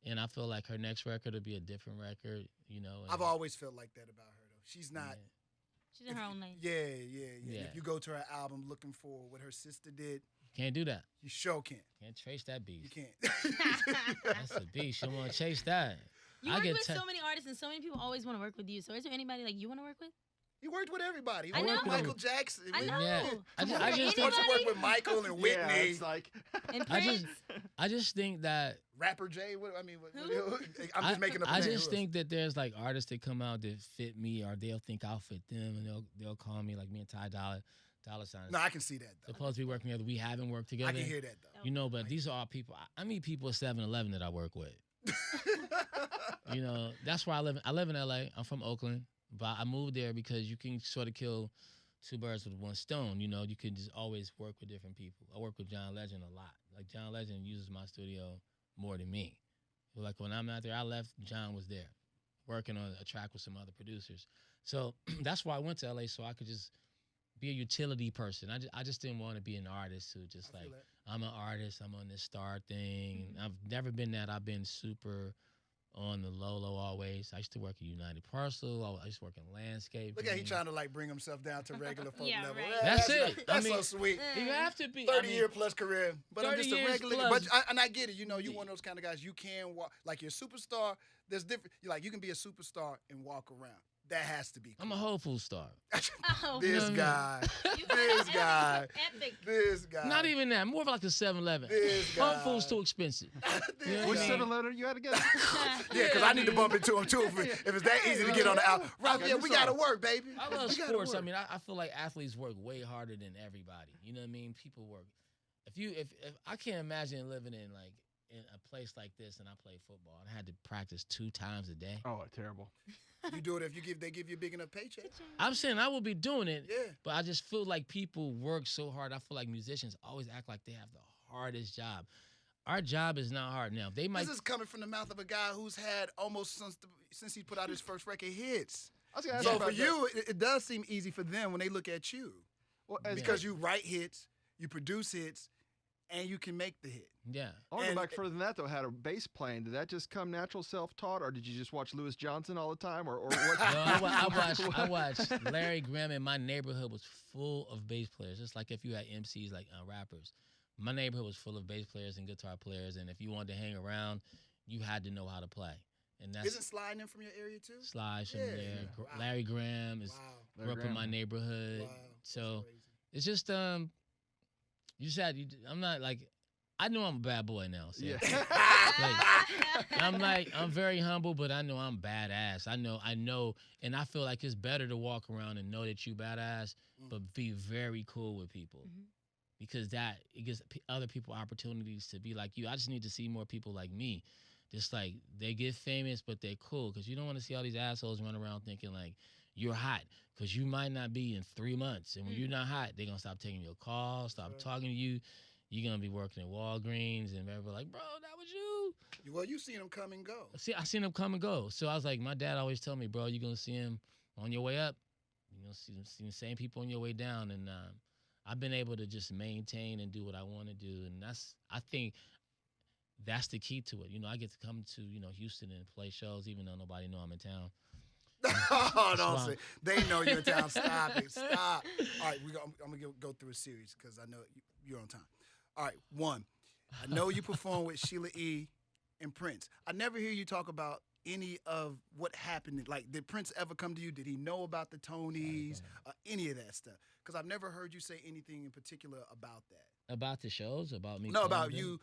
And I feel like her next record will be a different record, you know. I've always felt like that about her, though. She's not. Yeah. She's in her own lane. Yeah. If you go to her album looking for what her sister did, can't do that. You sure can't. Can't trace that beast. You can't. That's a beast. You want to chase that. You work with so many artists, and so many people always want to work with you. So is there anybody like you want to work with? He worked with everybody. He I know. worked with Michael Jackson. I know. Yeah. I just want to work with Michael and Whitney. Yeah, it's like and Prince. I just think that Rapper Jay. I'm just making up. I just think that there's like artists that come out that fit me, or they'll think I'll fit them, and they'll call me like me and Ty Dolla $ign. No, I can see that. Though. Supposed to be working together. We haven't worked together. I can hear that though. You know, but these are all people. I meet people at 7-Eleven that I work with. You know, that's where I live. I live in LA. I'm from Oakland. But I moved there because you can sort of kill two birds with one stone. You know, you can just always work with different people. I work with John Legend a lot. Like, John Legend uses my studio more than me. But like, when I'm out there, I left, John was there working on a track with some other producers. So that's why I went to LA, so I could just be a utility person. I just didn't want to be an artist who just like, I'm an artist, I'm on this star thing. I've never been that. I've been super Lolo always. I used to work at United Parcel. I used to work in landscape. Look at he trying to like bring himself down to regular folk Yeah, level. right. That's it. That's I mean, so sweet. You have to be. 30-year plus career, but I'm 30 just a years regular. plus. And I get it. You know, you one of those kind of guys. You can walk like you're a superstar. There's different. Like you can be a superstar and walk around. That has to be. Cool. I'm a Whole Foods star. Oh, This No, guy. you This are guy. epic. This guy. Not even that. More of like a 7-Eleven. This Whole guy. Foods too expensive. You know Which what I mean? 7-letter you had again? Yeah, because I need to bump into him too. If it's that easy to get on the out. Raphael, we got to work, baby. I love We gotta sports. I work. mean, I feel like athletes work way harder than everybody. You know what I mean? People work. If I can't imagine living in a place like this and I play football and I had to practice 2 times a day. Oh, terrible. You do it if they give you a big enough paycheck. I'm saying I will be doing it, Yeah. but I just feel like people work so hard. I feel like musicians always act like they have the hardest job. Our job is not hard now. They might. This is coming from the mouth of a guy who's had almost since he put out his first record hits. I was gonna ask So you for about that. you, it does seem easy for them when they look at you Well, because you write hits, you produce hits, and you can make the hit. Yeah. I want to and- go back further than that, though. Had a bass playing. Did that just come natural, self-taught, or did you just watch Louis Johnson all the time, or what? No, I watched Larry Graham, and my neighborhood was full of bass players. Just like if you had MCs like rappers, my neighborhood was full of bass players and guitar players. And if you wanted to hang around, you had to know how to play. And that's Isn't sliding in from your area too? Slides from Yeah. there. Wow. Larry Graham is Wow. grew up in my neighborhood. Wow. So That's it's just you said I'm not like I know I'm a bad boy now. So. Yeah. I'm very humble, but I know I'm badass. I know, and I feel like it's better to walk around and know that you badass, but be very cool with people, because it gives other people opportunities to be like you. I just need to see more people like me, just like they get famous, but they're cool, because you don't want to see all these assholes run around thinking like you're hot, because you might not be in 3 months, and when you're not hot, they're gonna stop taking your calls, stop talking to you. You're going to be working at Walgreens, and everybody like, bro, that was you. Well, you've seen him come and go. See, I seen him come and go. So I was like, my dad always tell me, bro, you're going to see him on your way up. You're going to see the same people on your way down. And I've been able to just maintain and do what I want to do. And I think that's the key to it. You know, I get to come to, Houston and play shows, even though nobody know I'm in town. Oh, don't say. They know you're in town. Stop it. Stop. All right, I'm going to go through a series because I know you're on time. All right, 1. I know you perform with Sheila E. and Prince. I never hear you talk about any of what happened. Like, did Prince ever come to you? Did he know about the Tonys? Any of that stuff? Because I've never heard you say anything in particular about that. About the shows? About me? No, about playing them? you.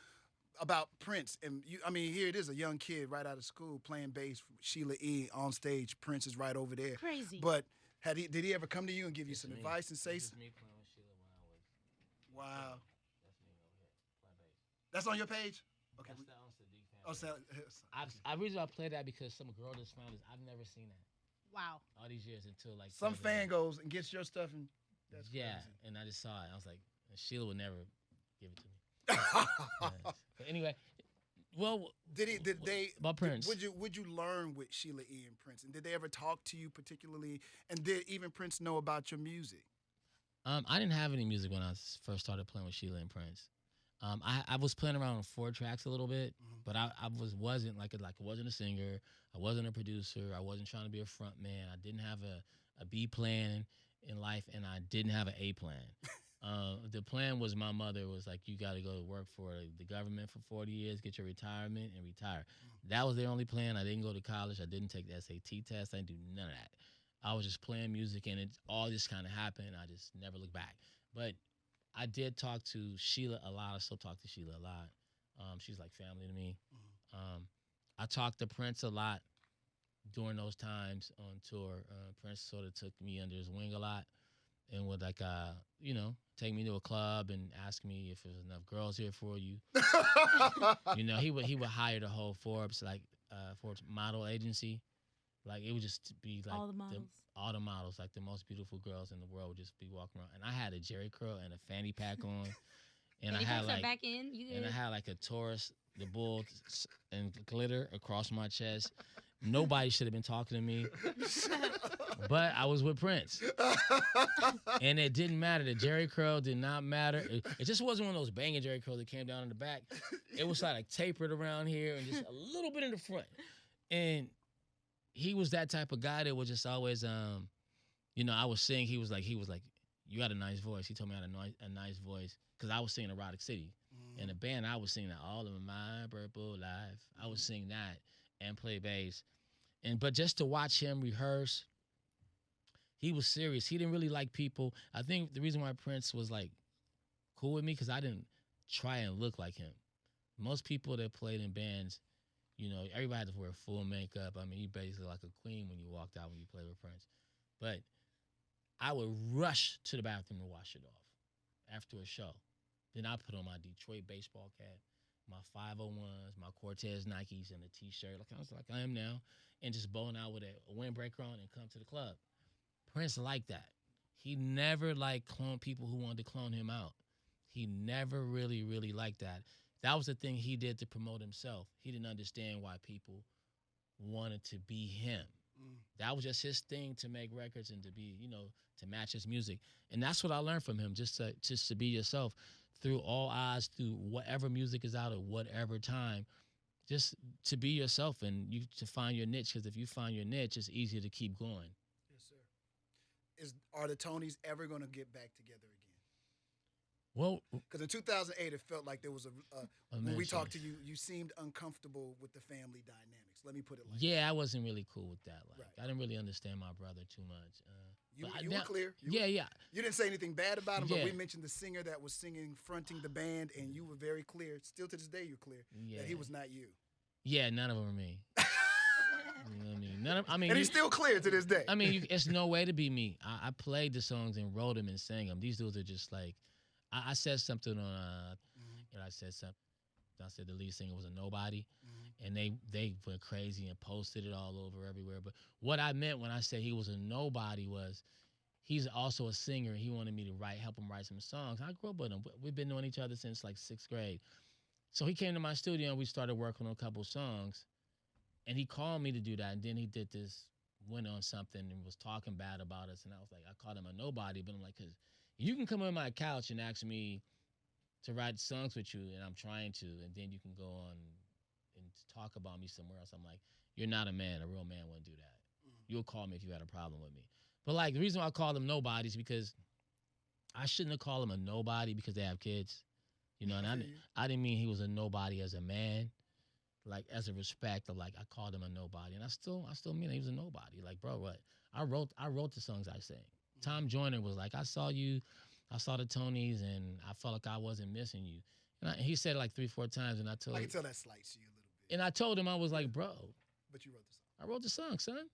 About Prince. And you, I mean, here it is, a young kid right out of school playing bass with Sheila E. on stage. Prince is right over there. Crazy. But did he ever come to you and give you some me. advice and say This is something? me playing with Sheila when I was. Wow. That's me over here playing bass. That's on your page? Okay. That's Solange Saadiq fan Oh, base. I reason I play that because some girl just found this. I've never seen that Wow. all these years until like some 7. fan goes and gets your stuff and that's Yeah, crazy. and I just saw it. I was like, Sheila would never give it to me. Yeah. But anyway, well, Did they about Prince? Would you learn with Sheila E. and Prince? And did they ever talk to you particularly? And did even Prince know about your music? I didn't have any music when I first started playing with Sheila and Prince. I was playing around on 4 tracks a little bit, but I wasn't like I wasn't a singer. I wasn't a producer. I wasn't trying to be a front man. I didn't have a B plan in life, and I didn't have an A plan. The plan was my mother was like, you got to go to work for the government for 40 years, get your retirement, and retire. That was the only plan. I didn't go to college. I didn't take the SAT test. I didn't do none of that. I was just playing music, and it all just kind of happened. I just never looked back. But I did talk to Sheila a lot. I still talk to Sheila a lot. She's like family to me. I talked to Prince a lot during those times on tour. Prince sort of took me under his wing a lot and would take me to a club and ask me if there's enough girls here for you. He would hire the whole Forbes model agency. Like it would just be like All the models. all the models, like the most beautiful girls in the world would just be walking around. And I had a Jerry curl and a fanny pack on. And I had like back in. You and I good? had like a Taurus, the bull, and glitter across my chest. Nobody should have been talking to me, but I was with Prince, and it didn't matter. The Jerry curl did not matter. It just wasn't one of those banging Jerry curls that came down in the back. It was like tapered around here and just a little bit in the front. And he was that type of guy that was just always, you know, I was singing. He was like, you got a nice voice. He told me I had a nice voice because I was singing Erotic City. In the band, I was singing that all of my purple life. I was singing that and play bass. But just to watch him rehearse, he was serious. He didn't really like people. I think the reason why Prince was like cool with me because I didn't try and look like him. Most people that played in bands, you know, everybody had to wear full makeup. I mean, you basically like a queen when you walked out when you played with Prince. But I would rush to the bathroom to wash it off after a show. Then I put on my Detroit baseball cap, my 501s, my Cortez Nikes, and a T-shirt, like I am now, and just bowing out with a windbreaker on and come to the club. Prince liked that. He never liked clone people who wanted to clone him out. He never really, really liked that. That was the thing he did to promote himself. He didn't understand why people wanted to be him. That was just his thing to make records and to be, you know, to match his music. And that's what I learned from him, just to be yourself through all odds, through whatever music is out at whatever time, just to be yourself and you to find your niche. Because if you find your niche, it's easier to keep going. Yes, sir. Are the Tonys ever going to get back together again? Well, because in 2008, it felt like there was when we talked to you, you seemed uncomfortable with the family dynamics. Let me put it like that. Yeah, I wasn't really cool with that. Like, Right. I didn't really understand my brother too much. You were clear. Yeah. You didn't say anything bad about him, Yeah. but we mentioned the singer that was singing, fronting the band, and you were very clear. Still to this day, you're clear that he was not you. Yeah, none of them are me. You know what I mean? And he's still clear to this day. I mean, it's no way to be me. I played the songs and wrote them and sang them. These dudes are just like, I said something on, I said the lead singer was a nobody, and they went crazy and posted it all over everywhere. But what I meant when I said he was a nobody was he's also a singer, and he wanted me to help him write some songs. I grew up with him. We've been knowing each other since like 6th grade. So he came to my studio, and we started working on a couple songs, and he called me to do that, and then he did this, went on something and was talking bad about us, and I was like, I called him a nobody, but I'm like, because you can come on my couch and ask me to write songs with you, and I'm trying to, and then you can go on and talk about me somewhere else. I'm like, you're not a man. A real man wouldn't do that. You'll call me if you had a problem with me. But like the reason why I call them nobodies because I shouldn't have called them a nobody because they have kids, you know. And I didn't mean he was a nobody as a man, like as a respect of like I called him a nobody, and I still mean he was a nobody. Like, bro, what I wrote the songs I sang. Tom Joyner was like, I saw the Tonys, and I felt like I wasn't missing you. And he said it like 3-4 times, and I can tell that slights you a little bit. And I told him, I was like, bro. But you wrote the song. I wrote the song, son.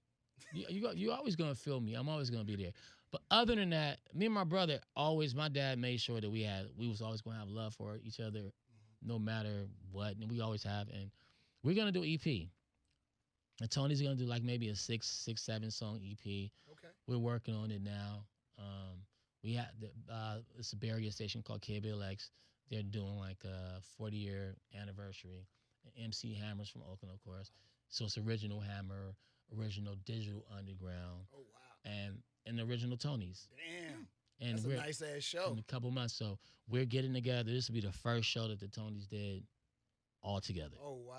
You always going to feel me. I'm always going to be there. But other than that, me and my brother, my dad made sure that we was always going to have love for each other no matter what. And we always have. And we're going to do an EP. And Tony's going to do like maybe a 6-7 song EP. Okay. We're working on it now. We had it's a barrier station called KBLX. They're doing like a 40-year anniversary. MC Hammer's from Oakland, of course. So it's original Hammer, original Digital Underground. Oh wow. And the original Tonys. Damn. And that's a nice ass show. In a couple months. So we're getting together. This will be the first show that the Tonys did all together. Oh wow.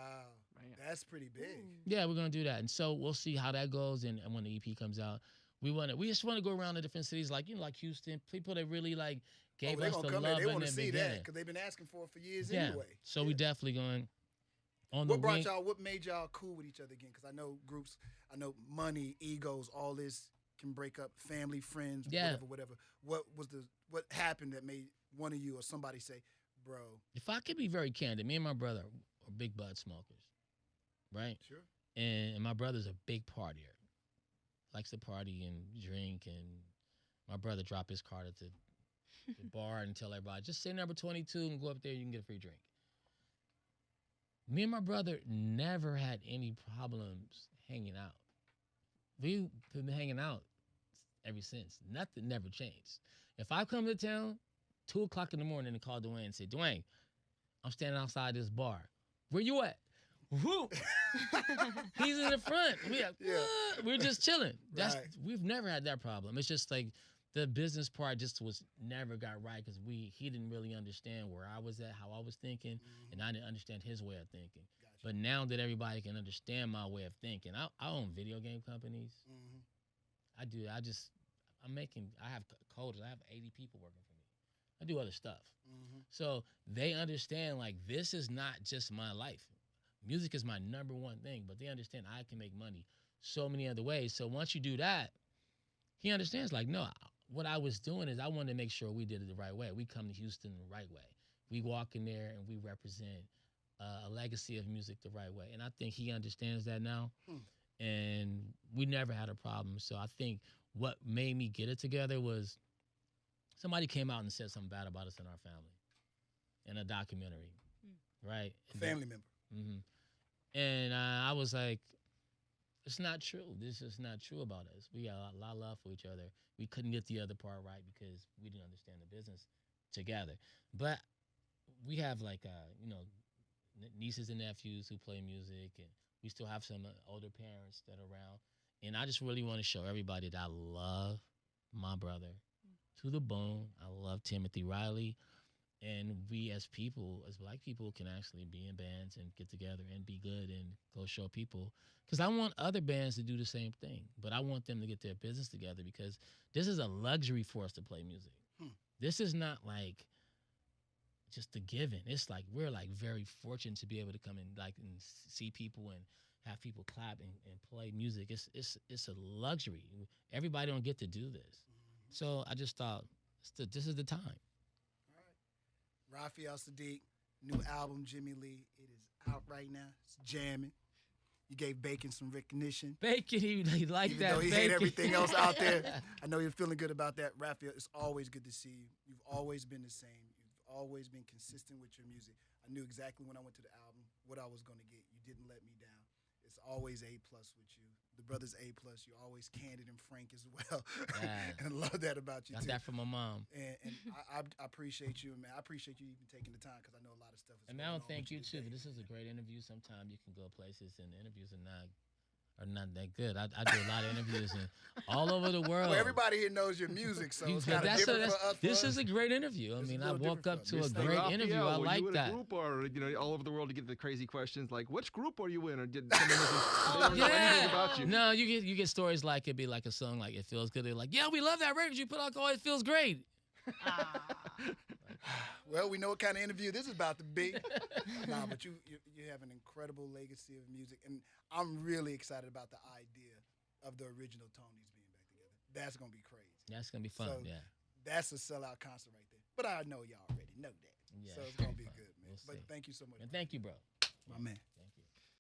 Man. That's pretty big. Yeah, we're gonna do that. And so we'll see how that goes. And when the EP comes out, we just want to go around to different cities like like Houston, people that really like gave us the love. They want to see that because they've been asking for it for years anyway. So we definitely going on what brought y'all? What made y'all cool with each other again? Because I know groups, I know money, egos, all this can break up family, friends, whatever. What happened that made one of you or somebody say, bro? If I could be very candid, me and my brother are big bud smokers, right? Sure. And my brother's a big partier. Likes to party and drink, and my brother dropped his card at the bar and tell everybody, just say number 22 and go up there, you can get a free drink. Me and my brother never had any problems hanging out. We've been hanging out ever since. Nothing never changed. If I come to town, 2 o'clock in the morning and call Dwayne and say, Dwayne, I'm standing outside this bar. Where you at? Whoop. He's in the front. We're just chilling. We've never had that problem. It's just like the business part just never got right because he didn't really understand where I was at, how I was thinking, and I didn't understand his way of thinking. Gotcha. But now that everybody can understand my way of thinking, I own video game companies. Mm-hmm. I do. I have coders. I have 80 people working for me. I do other stuff. Mm-hmm. So they understand, like, this is not just my life. Music is my number one thing, but they understand I can make money so many other ways. So once you do that, he understands, like, no, what I was doing is I wanted to make sure we did it the right way. We come to Houston the right way. We walk in there and we represent a legacy of music the right way. And I think he understands that now. And we never had a problem. So I think what made me get it together was somebody came out and said something bad about us in our family in a documentary, right? Family member. Mm-hmm. And I was like, it's not true. This is not true about us. We got a lot of love for each other. We couldn't get the other part right because we didn't understand the business together. But we have, like, nieces and nephews who play music, and we still have some older parents that are around. And I just really want to show everybody that I love my brother to the bone. I love Timothy Riley. And we as people, as black people, can actually be in bands and get together and be good and go show people. Because I want other bands to do the same thing. But I want them to get their business together because this is a luxury for us to play music. This is not like just a given. It's like we're like very fortunate to be able to come and see people and have people clap and play music. It's a luxury. Everybody don't get to do this. So I just thought this is the time. Raphael Saadiq, new album, Jimmy Lee. It is out right now. It's jamming. You gave Bacon some recognition. Bacon, he liked Even that. though he Bacon. hate everything else out there. I know you're feeling good about that. Raphael, it's always good to see you. You've always been the same. You've always been consistent with your music. I knew exactly when I went to the album what I was going to get. You didn't let me down. It's always A+ with you. The brother's A+. You're always candid and frank as well. Yeah. And I love that about you, Got too. that from my mom. And I appreciate you, man. I appreciate you even taking the time because I know a lot of stuff is And going I on don't thank with you too. today. But this is a great interview. Sometimes you can go places and the interviews are not that good. I do a lot of interviews and all over the world. Well, everybody here knows your music, so it's kind of That's different for us. This is a great interview. I This is mean, a I little woke different up for to us. a Hey, great Raphael, interview. I were like you in that. a group or, all over the world to get the crazy questions like, which group are you in? Or did someone listen to anything about you? No, you get stories like it'd be like a song like It Feels Good. They're like, yeah, we love that record you put out. Oh, it feels great. Well, we know what kind of interview this is about to be. Nah, but you have an incredible legacy of music, and I'm really excited about the idea of the original Tonys being back together. That's gonna be crazy. That's gonna be fun. So, yeah. That's a sellout concert right there. But I know y'all already know that. Yeah. So it's gonna be good, man. We'll But see. thank you so much. And thank you, bro. My man.